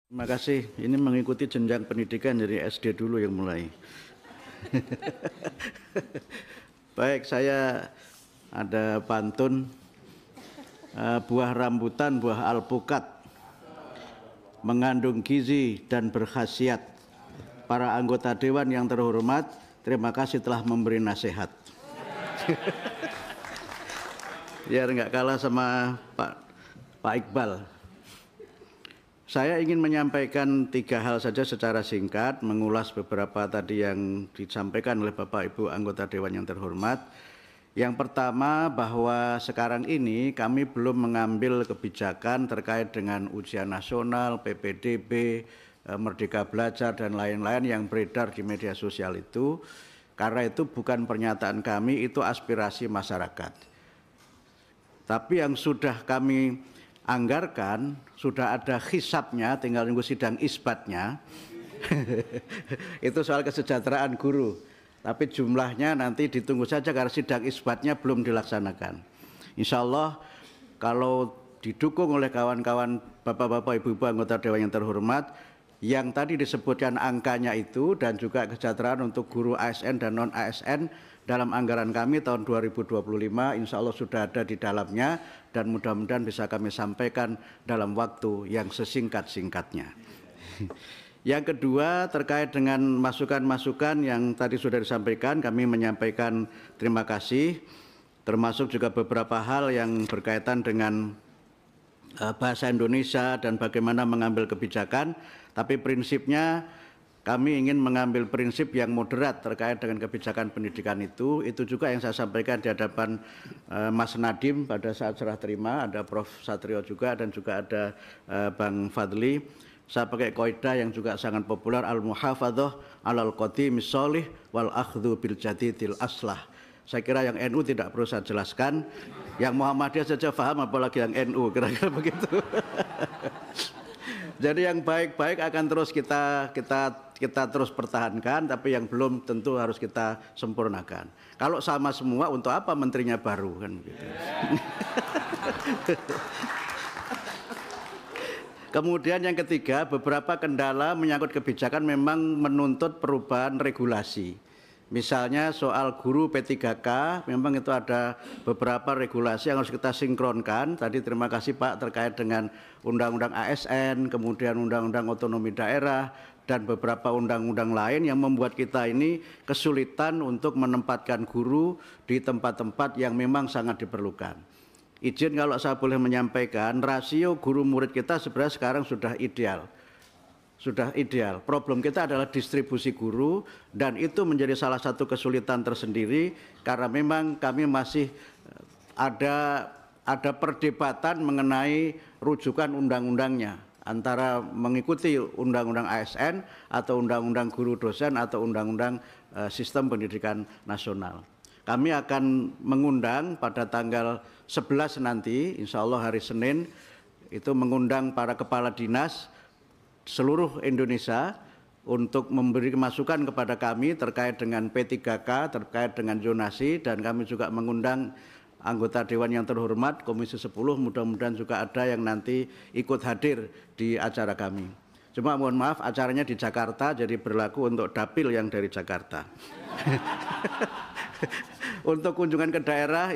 Terima kasih. Ini mengikuti jenjang pendidikan dari SD dulu yang mulai. Baik, saya ada pantun. Buah rambutan, buah alpukat, mengandung gizi dan berkhasiat. Para anggota Dewan yang terhormat, terima kasih telah memberi nasihat. Biar nggak kalah sama Pak Iqbal. Saya ingin menyampaikan 3 hal saja secara singkat, mengulas beberapa tadi yang disampaikan oleh Bapak Ibu anggota Dewan yang terhormat. Yang pertama, bahwa sekarang ini kami belum mengambil kebijakan terkait dengan ujian nasional, PPDB, Merdeka Belajar, dan lain-lain yang beredar di media sosial itu. Karena itu bukan pernyataan kami, itu aspirasi masyarakat. Tapi yang sudah kami anggarkan, sudah ada hisabnya, tinggal nunggu sidang isbatnya. Itu soal kesejahteraan guru. Tapi jumlahnya nanti ditunggu saja karena sidang isbatnya belum dilaksanakan. Insya Allah kalau didukung oleh kawan-kawan bapak-bapak, ibu-ibu anggota Dewan yang terhormat, yang tadi disebutkan angkanya itu dan juga kesejahteraan untuk guru ASN dan non-ASN dalam anggaran kami tahun 2025 insya Allah sudah ada di dalamnya dan mudah-mudahan bisa kami sampaikan dalam waktu yang sesingkat-singkatnya. Yang kedua, terkait dengan masukan-masukan yang tadi sudah disampaikan, kami menyampaikan terima kasih, termasuk juga beberapa hal yang berkaitan dengan bahasa Indonesia dan bagaimana mengambil kebijakan, tapi prinsipnya kami ingin mengambil prinsip yang moderat terkait dengan kebijakan pendidikan itu juga yang saya sampaikan di hadapan Mas Nadiem pada saat serah terima, ada Prof. Satrio juga dan juga ada Bang Fadli. Saya pakai kaidah yang juga sangat populer, al-muhafadzah alal qadimis sholih wal akhdhu bil jadidil aslah. Saya kira yang NU tidak perlu saya jelaskan, yang Muhammadiyah saja paham apalagi yang NU, kira-kira begitu. Jadi yang baik-baik akan terus kita terus pertahankan, tapi yang belum tentu harus kita sempurnakan. Kalau sama semua, untuk apa menterinya baru kan begitu. Kemudian yang ketiga, beberapa kendala menyangkut kebijakan memang menuntut perubahan regulasi. Misalnya soal guru P3K, memang itu ada beberapa regulasi yang harus kita sinkronkan. Tadi terima kasih Pak terkait dengan Undang-Undang ASN, kemudian Undang-Undang Otonomi Daerah, dan beberapa undang-undang lain yang membuat kita ini kesulitan untuk menempatkan guru di tempat-tempat yang memang sangat diperlukan. Izin kalau saya boleh menyampaikan, rasio guru murid kita sebenarnya sekarang sudah ideal. Sudah ideal. Problem kita adalah distribusi guru dan itu menjadi salah satu kesulitan tersendiri karena memang kami masih ada perdebatan mengenai rujukan undang-undangnya antara mengikuti undang-undang ASN atau undang-undang guru dosen atau undang-undang sistem pendidikan nasional. Kami akan mengundang pada tanggal 11 nanti, insya Allah hari Senin, itu mengundang para kepala dinas seluruh Indonesia untuk memberi masukan kepada kami terkait dengan P3K, terkait dengan zonasi, dan kami juga mengundang anggota Dewan yang terhormat, Komisi 10, mudah-mudahan juga ada yang nanti ikut hadir di acara kami. Cuma mohon maaf, acaranya di Jakarta, jadi berlaku untuk dapil yang dari Jakarta. Untuk kunjungan ke daerah,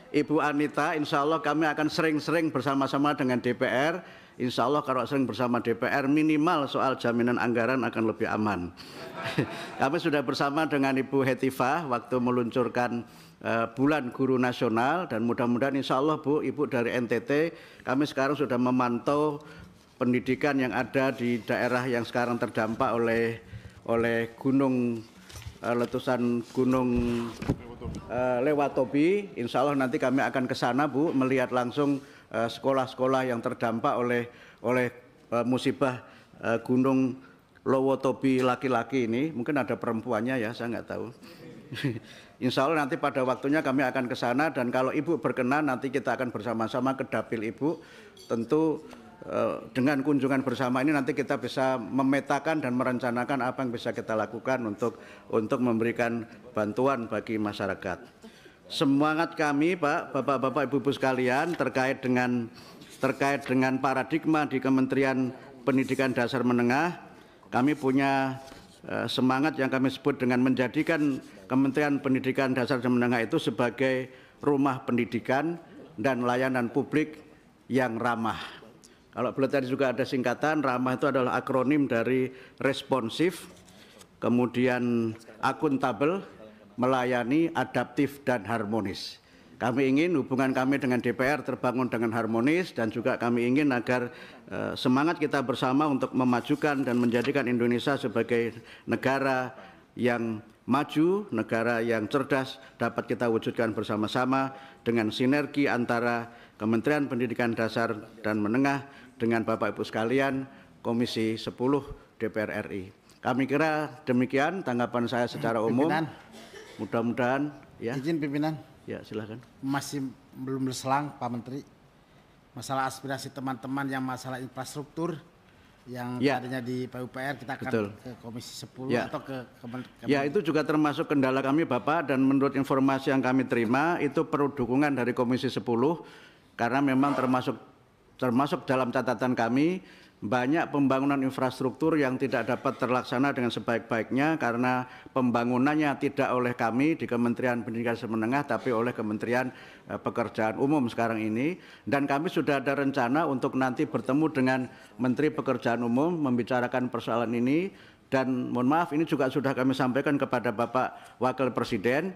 Ibu Anita, insya Allah kami akan sering-sering bersama-sama dengan DPR. Insya Allah kalau sering bersama DPR, minimal soal jaminan anggaran akan lebih aman. Kami sudah bersama dengan Ibu Hetifah waktu meluncurkan Bulan Guru Nasional, dan mudah-mudahan insya Allah Bu, Ibu dari NTT, kami sekarang sudah memantau pendidikan yang ada di daerah yang sekarang terdampak oleh gunung letusan gunung Lewatobi. Insya Allah nanti kami akan ke sana Bu, melihat langsung sekolah-sekolah yang terdampak oleh musibah gunung Lewatobi laki-laki ini. Mungkin ada perempuannya ya, saya nggak tahu. Insya Allah nanti pada waktunya kami akan ke sana, dan kalau Ibu berkenan nanti kita akan bersama-sama ke dapil Ibu. Tentu dengan kunjungan bersama ini nanti kita bisa memetakan dan merencanakan apa yang bisa kita lakukan untuk memberikan bantuan bagi masyarakat. Semangat kami Pak, Bapak-bapak, Ibu-ibu sekalian terkait dengan paradigma di Kementerian pendidikan dasar menengah, kami punya semangat yang kami sebut dengan menjadikan Kementerian Pendidikan Dasar dan Menengah itu sebagai rumah pendidikan dan layanan publik yang ramah. Kalau boleh tadi juga ada singkatan, ramah itu adalah akronim dari responsif, kemudian akuntabel, melayani, adaptif, dan harmonis. Kami ingin hubungan kami dengan DPR terbangun dengan harmonis dan juga kami ingin agar semangat kita bersama untuk memajukan dan menjadikan Indonesia sebagai negara yang maju, negara yang cerdas dapat kita wujudkan bersama-sama dengan sinergi antara Kementerian Pendidikan Dasar dan Menengah dengan Bapak Ibu sekalian Komisi 10 DPR RI. Kami kira demikian tanggapan saya secara umum. Mudah-mudahan ya. Izin pimpinan. Ya, silakan. Masih belum berselang Pak Menteri. Masalah aspirasi teman-teman yang masalah infrastruktur yang tadinya di PUPR kita akan ke Komisi 10 atau ke Kementerian. Ya, itu juga termasuk kendala kami Bapak, dan menurut informasi yang kami terima itu perlu dukungan dari Komisi 10 karena memang termasuk dalam catatan kami banyak pembangunan infrastruktur yang tidak dapat terlaksana dengan sebaik-baiknya karena pembangunannya tidak oleh kami di Kementerian Pendidikan Dasar Menengah tapi oleh Kementerian Pekerjaan Umum sekarang ini, dan kami sudah ada rencana untuk nanti bertemu dengan Menteri Pekerjaan Umum membicarakan persoalan ini, dan mohon maaf ini juga sudah kami sampaikan kepada Bapak Wakil Presiden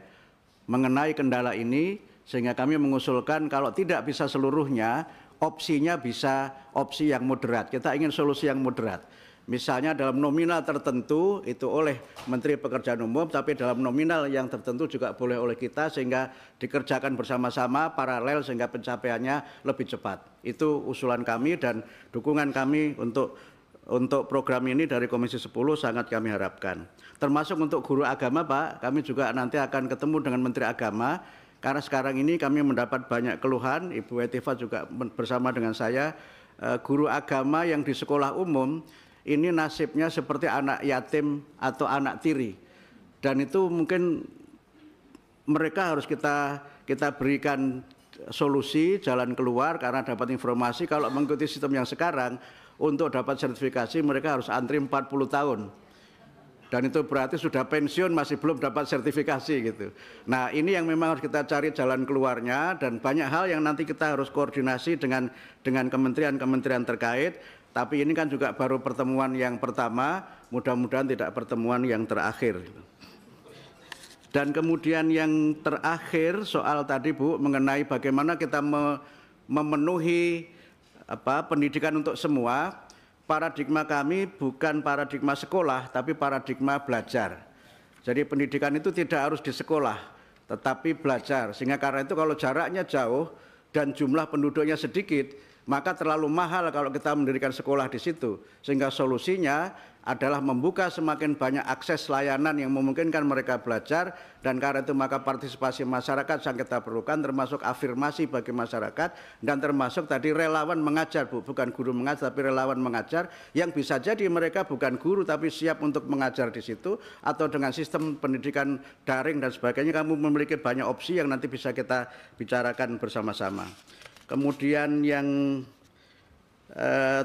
mengenai kendala ini, sehingga kami mengusulkan kalau tidak bisa seluruhnya opsinya bisa opsi yang moderat. Kita ingin solusi yang moderat. Misalnya dalam nominal tertentu itu oleh Menteri Pekerjaan Umum, tapi dalam nominal yang tertentu juga boleh oleh kita sehingga dikerjakan bersama-sama paralel sehingga pencapaiannya lebih cepat. Itu usulan kami dan dukungan kami untuk program ini dari Komisi 10 sangat kami harapkan. Termasuk untuk guru agama Pak, kami juga nanti akan ketemu dengan Menteri Agama. Karena sekarang ini kami mendapat banyak keluhan, Ibu Etiva juga bersama dengan saya, guru agama yang di sekolah umum ini nasibnya seperti anak yatim atau anak tiri. Dan itu mungkin mereka harus kita berikan solusi, jalan keluar, karena dapat informasi kalau mengikuti sistem yang sekarang, untuk dapat sertifikasi mereka harus antri 40 tahun. Dan itu berarti sudah pensiun masih belum dapat sertifikasi gitu. Nah, ini yang memang harus kita cari jalan keluarnya, dan banyak hal yang nanti kita harus koordinasi dengan kementerian-kementerian terkait. Tapi ini kan juga baru pertemuan yang pertama, mudah-mudahan tidak pertemuan yang terakhir. Dan kemudian yang terakhir soal tadi Bu mengenai bagaimana kita memenuhi pendidikan untuk semua. Paradigma kami bukan paradigma sekolah, tapi paradigma belajar. Jadi pendidikan itu tidak harus di sekolah, tetapi belajar. Sehingga karena itu kalau jaraknya jauh dan jumlah penduduknya sedikit, maka terlalu mahal kalau kita mendirikan sekolah di situ. Sehingga solusinya adalah membuka semakin banyak akses layanan yang memungkinkan mereka belajar, dan karena itu maka partisipasi masyarakat yang kita perlukan, termasuk afirmasi bagi masyarakat, dan termasuk tadi relawan mengajar Bu, bukan guru mengajar tapi relawan mengajar, yang bisa jadi mereka bukan guru tapi siap untuk mengajar di situ, atau dengan sistem pendidikan daring dan sebagainya. Kamu memiliki banyak opsi yang nanti bisa kita bicarakan bersama-sama. Kemudian yang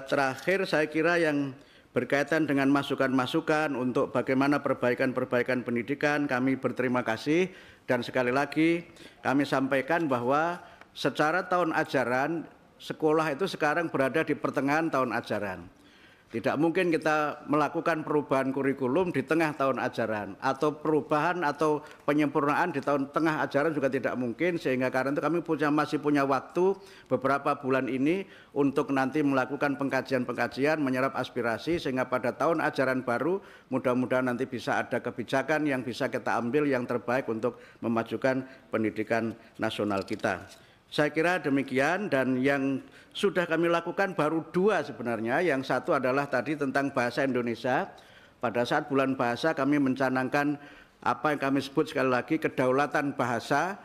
terakhir saya kira yang berkaitan dengan masukan-masukan untuk bagaimana perbaikan-perbaikan pendidikan, kami berterima kasih, dan sekali lagi kami sampaikan bahwa secara tahun ajaran sekolah itu sekarang berada di pertengahan tahun ajaran. Tidak mungkin kita melakukan perubahan kurikulum di tengah tahun ajaran, atau perubahan atau penyempurnaan di tengah ajaran juga tidak mungkin, sehingga karena itu kami masih punya waktu beberapa bulan ini untuk nanti melakukan pengkajian-pengkajian, menyerap aspirasi, sehingga pada tahun ajaran baru mudah-mudahan nanti bisa ada kebijakan yang bisa kita ambil yang terbaik untuk memajukan pendidikan nasional kita. Saya kira demikian, dan yang sudah kami lakukan baru dua sebenarnya. Yang satu adalah tadi tentang bahasa Indonesia. Pada saat bulan bahasa kami mencanangkan apa yang kami sebut sekali lagi kedaulatan bahasa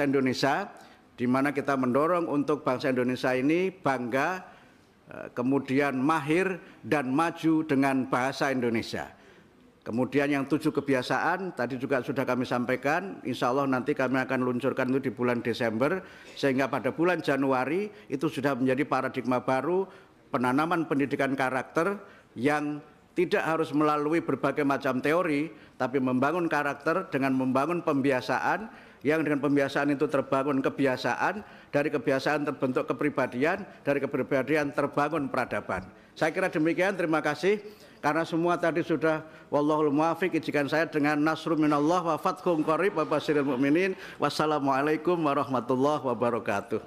Indonesia, di mana kita mendorong untuk bangsa Indonesia ini bangga, kemudian mahir dan maju dengan bahasa Indonesia. Kemudian yang 7 kebiasaan tadi juga sudah kami sampaikan, insya Allah nanti kami akan luncurkan itu di bulan Desember, sehingga pada bulan Januari itu sudah menjadi paradigma baru penanaman pendidikan karakter yang tidak harus melalui berbagai macam teori, tapi membangun karakter dengan membangun pembiasaan, yang dengan pembiasaan itu terbangun kebiasaan, dari kebiasaan terbentuk kepribadian, dari kepribadian terbangun peradaban. Saya kira demikian, terima kasih. Karena semua tadi sudah wallahul muwaffiq, izinkan saya dengan nasrun minallah wa fathun qarib wa basyiril mu'minin. Wassalamualaikum warahmatullahi wabarakatuh.